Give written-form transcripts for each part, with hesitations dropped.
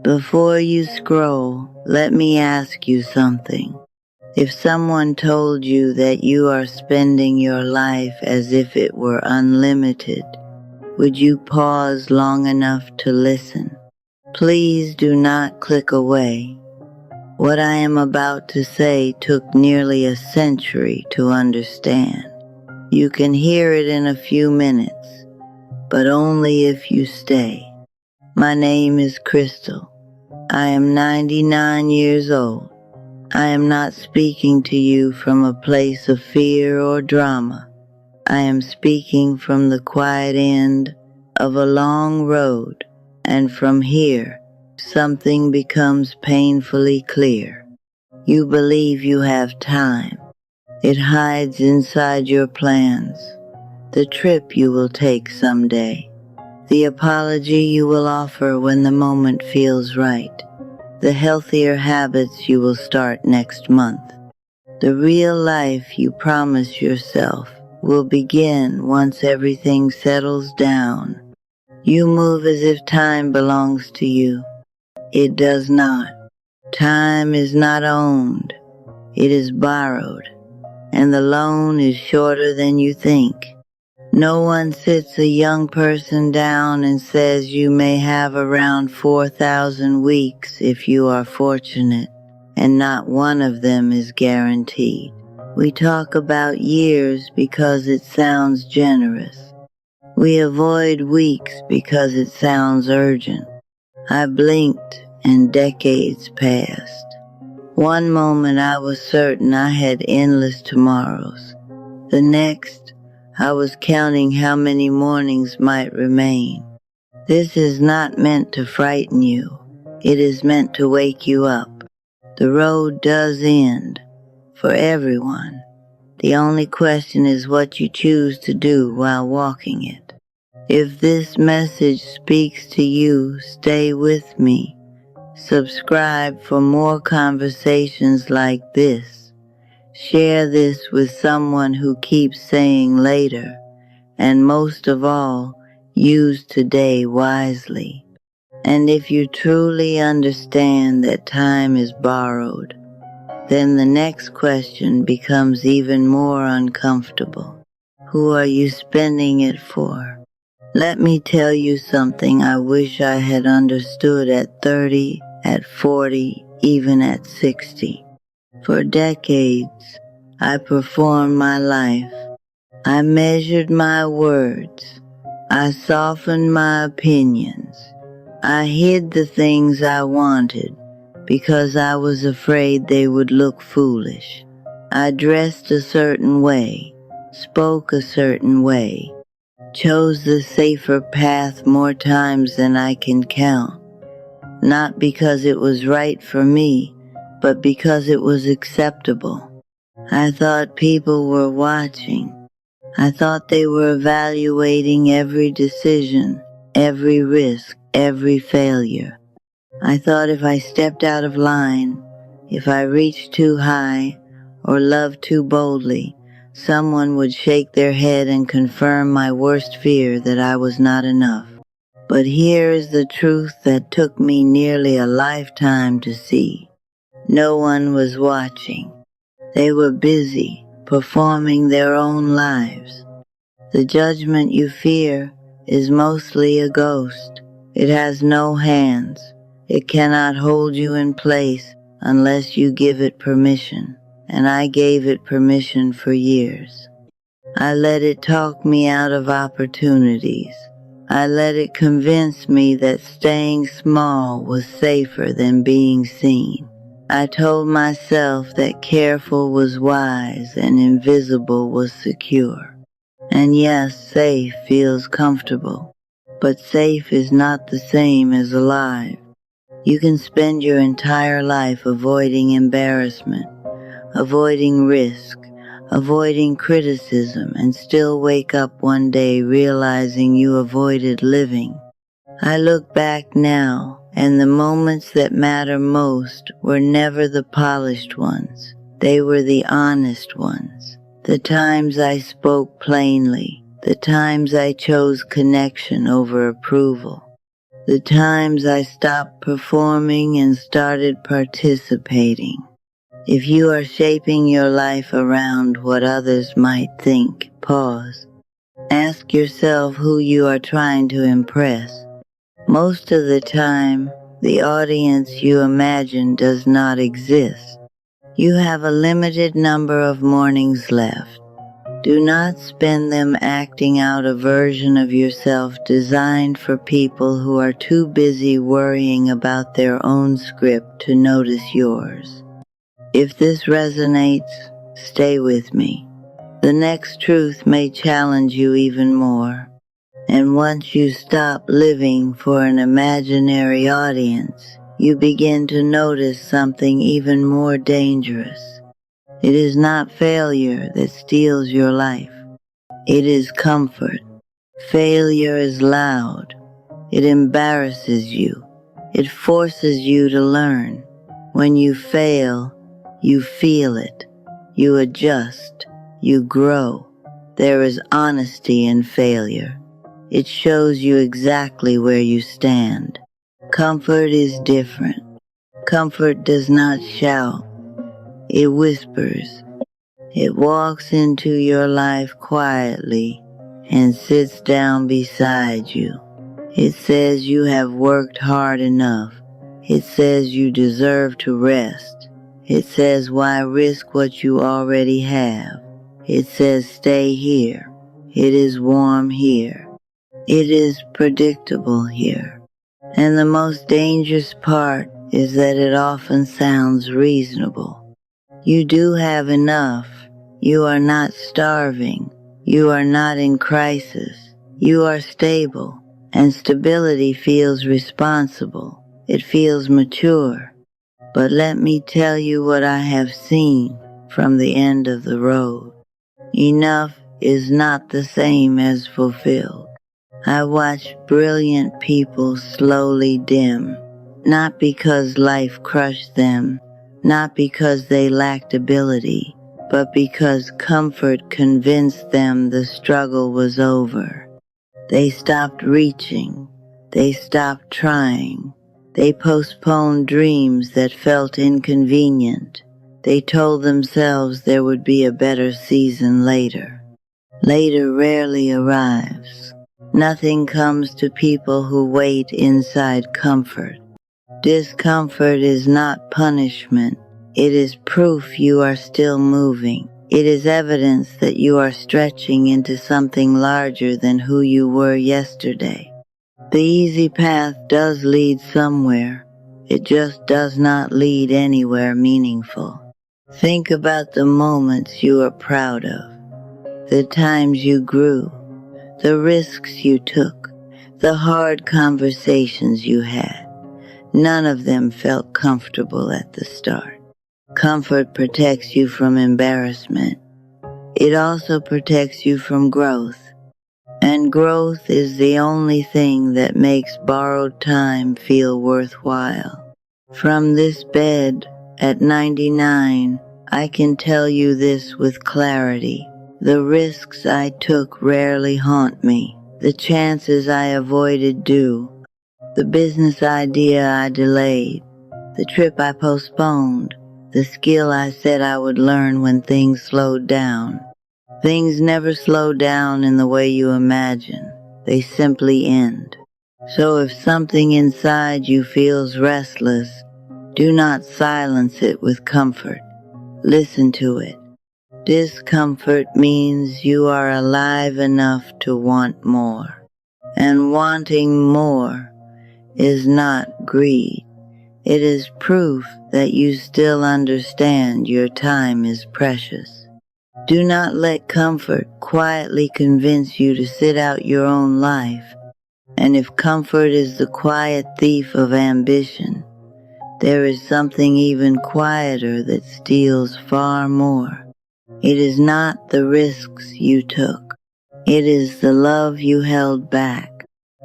Before you scroll, let me ask you something. If someone told you that you are spending your life as if it were unlimited, would you pause long enough to listen? Please do not click away. What I am about to say took nearly a century to understand. You can hear it in a few minutes, but only if you stay. My name is Crystal. I am 99 years old. I am not speaking to you from a place of fear or drama. I am speaking from the quiet end of a long road, and from here, something becomes painfully clear. You believe you have time. It hides inside your plans. The trip you will take someday. The apology you will offer when the moment feels right. The healthier habits you will start next month. The real life you promise yourself will begin once everything settles down. You move as if time belongs to you. It does not. Time is not owned. It is borrowed, and the loan is shorter than you think. No one sits a young person down and says you may have around 4,000 weeks if you are fortunate, and not one of them is guaranteed. We talk about years because it sounds generous. We avoid weeks because it sounds urgent. I blinked and decades passed. One moment I was certain I had endless tomorrows. The next, I was counting how many mornings might remain. This is not meant to frighten you. It is meant to wake you up. The road does end, for everyone. The only question is what you choose to do while walking it. If this message speaks to you, stay with me. Subscribe for more conversations like this. Share this with someone who keeps saying later, and most of all, use today wisely. And if you truly understand that time is borrowed, then the next question becomes even more uncomfortable. Who are you spending it for? Let me tell you something I wish I had understood at 30, at 40, even at 60. For decades, I performed my life. I measured my words. I softened my opinions. I hid the things I wanted because I was afraid they would look foolish. I dressed a certain way, spoke a certain way, chose the safer path more times than I can count, not because it was right for me, but because it was acceptable. I thought people were watching. I thought they were evaluating every decision, every risk, every failure. I thought if I stepped out of line, if I reached too high or loved too boldly, someone would shake their head and confirm my worst fear that I was not enough. But here is the truth that took me nearly a lifetime to see. No one was watching. They were busy performing their own lives. The judgment you fear is mostly a ghost. It has no hands. It cannot hold you in place unless you give it permission. And I gave it permission for years. I let it talk me out of opportunities. I let it convince me that staying small was safer than being seen. I told myself that careful was wise and invisible was secure. And yes, safe feels comfortable, but safe is not the same as alive. You can spend your entire life avoiding embarrassment, avoiding risk, avoiding criticism, and still wake up one day realizing you avoided living. I look back now, and the moments that matter most were never the polished ones. They were the honest ones. The times I spoke plainly, the times I chose connection over approval, The times I stopped performing and started participating. If you are shaping your life around what others might think, pause. Ask yourself who you are trying to impress. Most of the time, the audience you imagine does not exist. You have a limited number of mornings left. Do not spend them acting out a version of yourself designed for people who are too busy worrying about their own script to notice yours. If this resonates, stay with me. The next truth may challenge you even more. And once you stop living for an imaginary audience, you begin to notice something even more dangerous. It is not failure that steals your life. It is comfort. Failure is loud. It embarrasses you. It forces you to learn. When you fail, you feel it. You adjust. You grow. There is honesty in failure. It shows you exactly where you stand. Comfort is different. Comfort does not shout. It whispers. It walks into your life quietly and sits down beside you. It says you have worked hard enough. It says you deserve to rest. It says why risk what you already have. It says stay here. It is warm here. It is predictable here. And the most dangerous part is that it often sounds reasonable. You do have enough. You are not starving. You are not in crisis. You are stable. And stability feels responsible. It feels mature. But let me tell you what I have seen from the end of the road. Enough is not the same as fulfilled. I watched brilliant people slowly dim, not because life crushed them, not because they lacked ability, but because comfort convinced them the struggle was over. They stopped reaching. They stopped trying. They postponed dreams that felt inconvenient. They told themselves there would be a better season later. Later rarely arrives. Nothing comes to people who wait inside comfort. Discomfort is not punishment. It is proof you are still moving. It is evidence that you are stretching into something larger than who you were yesterday. The easy path does lead somewhere. It just does not lead anywhere meaningful. Think about the moments you are proud of, the times you grew, the risks you took, the hard conversations you had. None of them felt comfortable at the start. Comfort protects you from embarrassment. It also protects you from growth. And growth is the only thing that makes borrowed time feel worthwhile. From this bed, at 99, I can tell you this with clarity. The risks I took rarely haunt me. The chances I avoided do. The business idea I delayed. The trip I postponed. The skill I said I would learn when things slowed down. Things never slow down in the way you imagine. They simply end. So if something inside you feels restless, do not silence it with comfort. Listen to it. Discomfort means you are alive enough to want more. And wanting more is not greed. It is proof that you still understand your time is precious. Do not let comfort quietly convince you to sit out your own life. And if comfort is the quiet thief of ambition, there is something even quieter that steals far more. It is not the risks you took. It is the love you held back.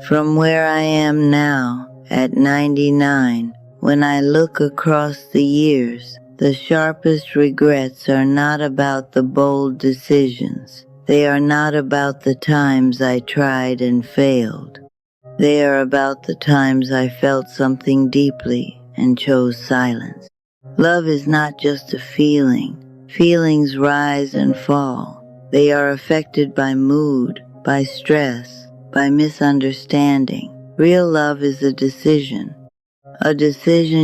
From where I am now, at 99, when I look across the years, the sharpest regrets are not about the bold decisions. They are not about the times I tried and failed. They are about the times I felt something deeply and chose silence. Love is not just a feeling. Feelings rise and fall. They are affected by mood, by stress, by misunderstanding. Real love is a decision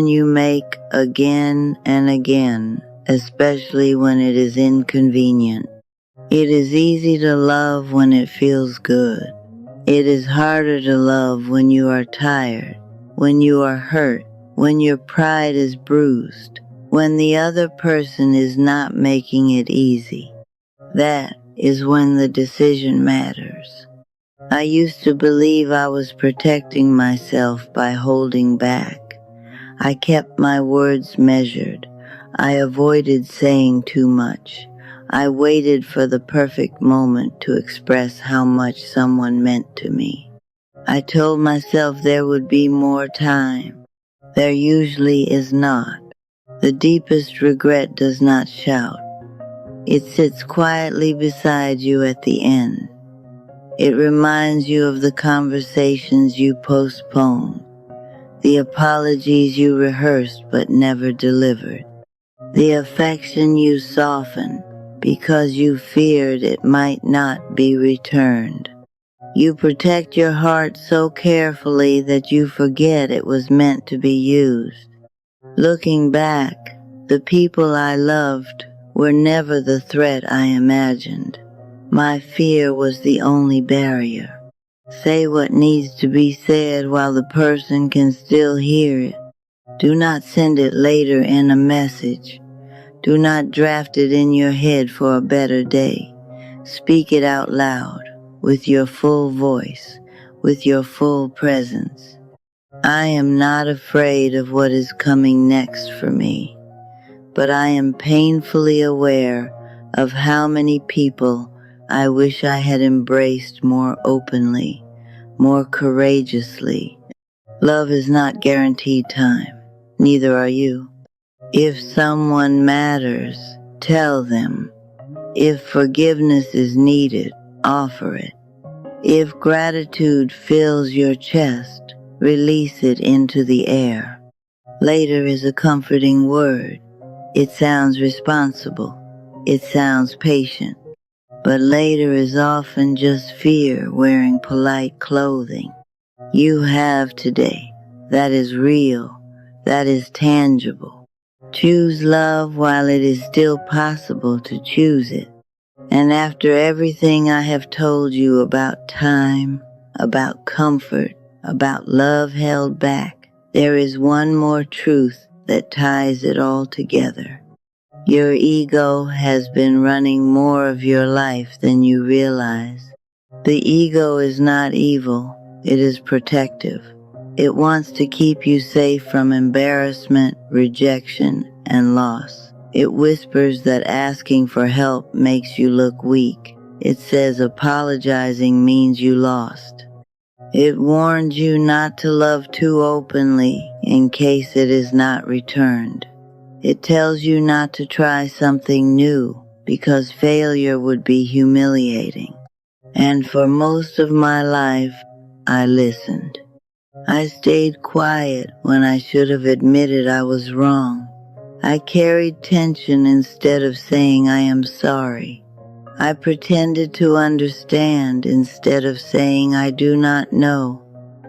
you make again and again, especially when it is inconvenient. It is easy to love when it feels good. It is harder to love when you are tired, when you are hurt, when your pride is bruised, when the other person is not making it easy. That is when the decision matters. I used to believe I was protecting myself by holding back. I kept my words measured. I avoided saying too much. I waited for the perfect moment to express how much someone meant to me. I told myself there would be more time. There usually is not. The deepest regret does not shout. It sits quietly beside you at the end. It reminds you of the conversations you postponed, the apologies you rehearsed but never delivered, the affection you softened because you feared it might not be returned. You protect your heart so carefully that you forget it was meant to be used. Looking back, the people I loved were never the threat I imagined. My fear was the only barrier. Say what needs to be said while the person can still hear it. Do not send it later in a message. Do not draft it in your head for a better day. Speak it out loud, with your full voice, with your full presence. I am not afraid of what is coming next for me, but I am painfully aware of how many people I wish I had embraced more openly, more courageously. Love is not guaranteed time, neither are you. If someone matters, tell them. If forgiveness is needed, offer it. If gratitude fills your chest, release it into the air. Later is a comforting word. It sounds responsible. It sounds patient. But later is often just fear wearing polite clothing. You have today. That is real. That is tangible. Choose love while it is still possible to choose it. And after everything I have told you about time, about comfort, about love held back, there is one more truth that ties it all together. Your ego has been running more of your life than you realize. The ego is not evil, it is protective. It wants to keep you safe from embarrassment, rejection, and loss. It whispers that asking for help makes you look weak. It says apologizing means you lost. It warns you not to love too openly in case it is not returned. It tells you not to try something new because failure would be humiliating. And for most of my life, I listened. I stayed quiet when I should have admitted I was wrong. I carried tension instead of saying I am sorry. I pretended to understand instead of saying I do not know.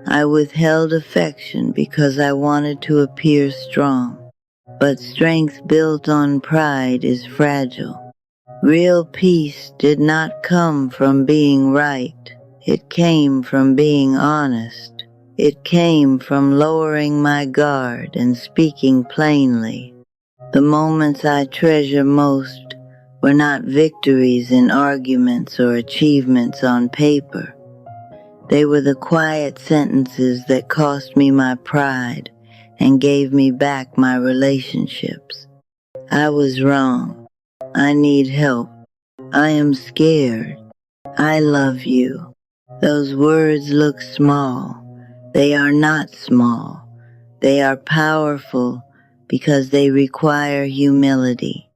I withheld affection because I wanted to appear strong. But strength built on pride is fragile. Real peace did not come from being right. It came from being honest. It came from lowering my guard and speaking plainly. The moments I treasure most were not victories in arguments or achievements on paper. They were the quiet sentences that cost me my pride and gave me back my relationships. I was wrong. I need help. I am scared. I love you. Those words look small. They are not small. They are powerful because they require humility.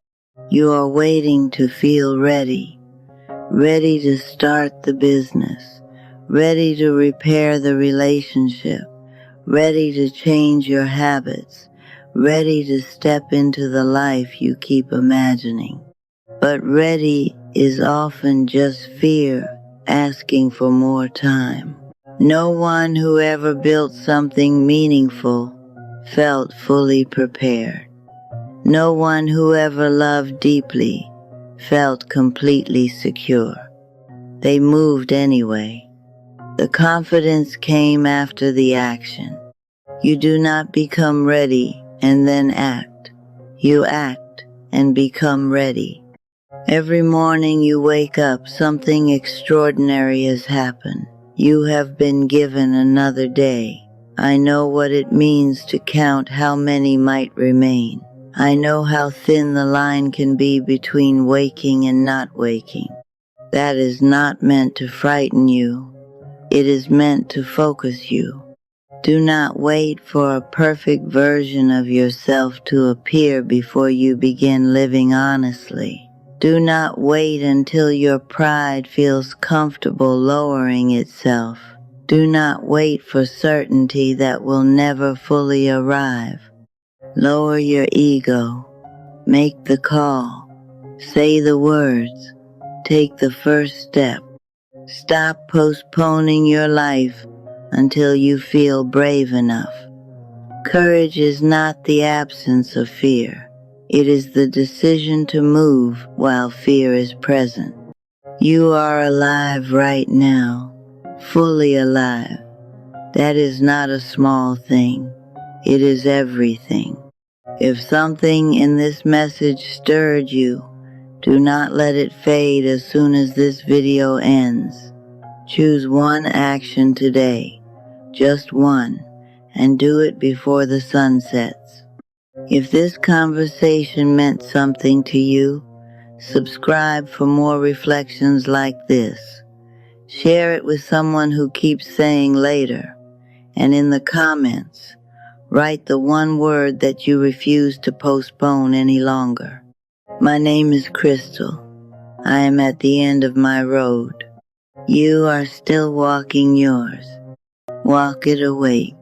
You are waiting to feel ready, ready to start the business, ready to repair the relationship, ready to change your habits, ready to step into the life you keep imagining. But ready is often just fear asking for more time. No one who ever built something meaningful felt fully prepared. No one who ever loved deeply felt completely secure. They moved anyway. The confidence came after the action. You do not become ready and then act. You act and become ready. Every morning you wake up, something extraordinary has happened. You have been given another day. I know what it means to count how many might remain. I know how thin the line can be between waking and not waking. That is not meant to frighten you. It is meant to focus you. Do not wait for a perfect version of yourself to appear before you begin living honestly. Do not wait until your pride feels comfortable lowering itself. Do not wait for certainty that will never fully arrive. Lower your ego. Make the call. Say the words. Take the first step. Stop postponing your life until you feel brave enough. Courage is not the absence of fear. It is the decision to move while fear is present. You are alive right now, fully alive. That is not a small thing. It is everything. If something in this message stirred you, do not let it fade as soon as this video ends. Choose one action today, just one, and do it before the sun sets. If this conversation meant something to you, subscribe for more reflections like this. Share it with someone who keeps saying later, and in the comments, write the one word that you refuse to postpone any longer. My name is Crystal. I am at the end of my road. You are still walking yours. Walk it awake.